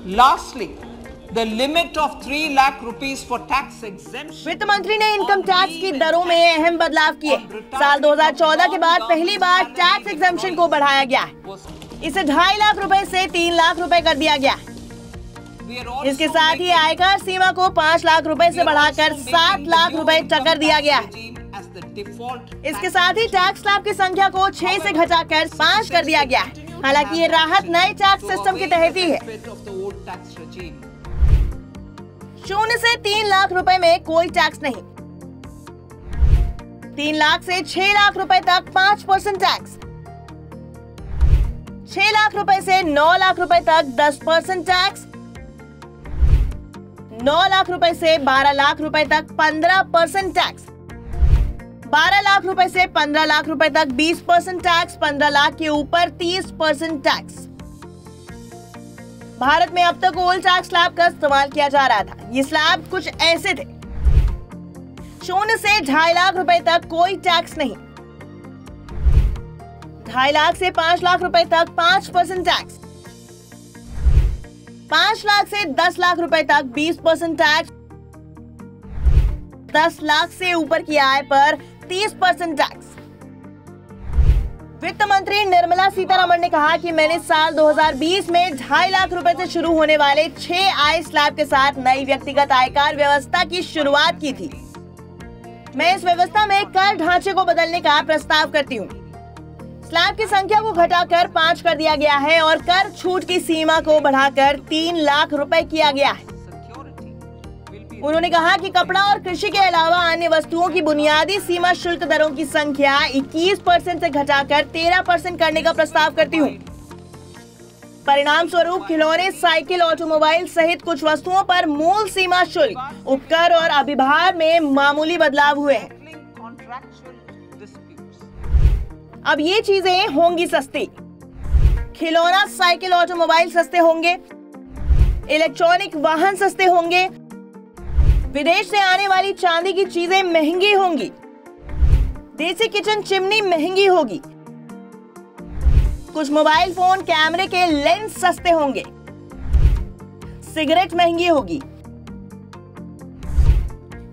Lastly, the limit of 3 lakh rupees for tax exemption. वित्त मंत्री ने इनकम टैक्स की दरों में अहम बदलाव किए। साल 2014 के बाद पहली बार टैक्स एग्जेम्पशन को बढ़ाया गया है। इसे 2.5 लाख रुपए से 3 लाख रुपए कर दिया गया। इसके साथ ही आयकर सीमा को 5 लाख रुपए से बढ़ाकर 7 लाख रुपए कर दिया गया है। इसके साथ ही टैक्स स्लैब की संख्या को 6 से घटाकर 5 कर दिया गया है। हालांकि ये राहत नए टैक्स सिस्टम के तहत ही है। 0 से 3 लाख रुपए में कोई टैक्स नहीं। 3 लाख से 6 लाख रुपए तक 5% टैक्स। 6 लाख रुपए से 9 लाख रुपए तक 10% टैक्स। 9 लाख रुपए से 12 लाख रुपए तक 15% टैक्स। 12 लाख रुपए से 15 लाख रुपए तक 20% टैक्स। 15 लाख के ऊपर 30% टैक्स। भारत में अब तक ओल्ड टैक्स स्लैब का इस्तेमाल किया जा रहा था। ये स्लैब कुछ ऐसे थे। 0 से 2.5 लाख रुपए तक कोई टैक्स नहीं। 2.5 लाख से 5 लाख रुपए तक 5% टैक्स। 5 लाख से 10 लाख रुपए तक 20% टैक्स। 10 लाख से ऊपर की आय पर 30% टैक्स। वित्त मंत्री निर्मला सीतारमण ने कहा कि मैंने साल 2020 में 2.5 लाख रुपए से शुरू होने वाले 6 आय स्लैब के साथ नई व्यक्तिगत आयकर व्यवस्था की शुरुआत की थी। मैं इस व्यवस्था में कर ढांचे को बदलने का प्रस्ताव करती हूँ। स्लैब की संख्या को घटाकर 5 कर दिया गया है और कर छूट की सीमा को बढ़ाकर 3 लाख रुपए किया गया है। उन्होंने कहा कि कपड़ा और कृषि के अलावा अन्य वस्तुओं की बुनियादी सीमा शुल्क दरों की संख्या 21% से घटाकर 13% करने का प्रस्ताव करती हूँ। परिणाम स्वरूप खिलौने, साइकिल, ऑटोमोबाइल सहित कुछ वस्तुओं पर मूल सीमा शुल्क, उपकर और अभिभार में मामूली बदलाव हुए हैं। अब ये चीजें होंगी सस्ती। खिलौना, साइकिल, ऑटोमोबाइल सस्ते होंगे। इलेक्ट्रॉनिक वाहन सस्ते होंगे। विदेश से आने वाली चांदी की चीजें महंगी होंगी। देसी किचन चिमनी महंगी होगी। कुछ मोबाइल फोन, कैमरे के लेंस सस्ते होंगे। सिगरेट महंगी होगी।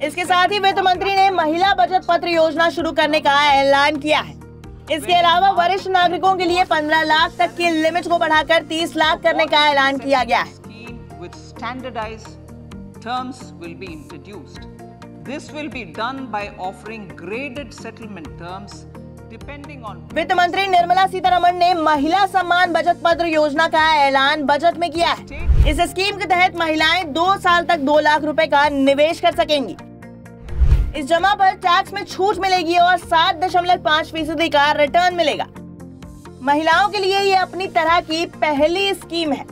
इसके साथ ही वित्त मंत्री ने महिला बचत पत्र योजना शुरू करने का ऐलान किया है। इसके अलावा वरिष्ठ नागरिकों के लिए 15 लाख तक की लिमिट को बढ़ाकर 30 लाख करने का ऐलान किया गया है। Terms will be introduced. This will be done by offering graded settlement terms depending on. वित्त मंत्री निर्मला सीतारमण ने महिला सम्मान बचत पत्र योजना का ऐलान बजट में किया है। इस स्कीम के तहत महिलाएं 2 साल तक 2 लाख रुपए का निवेश कर सकेंगी। इस जमा पर टैक्स में छूट मिलेगी और 7.5% का रिटर्न मिलेगा। महिलाओं के लिए ये अपनी तरह की पहली स्कीम है।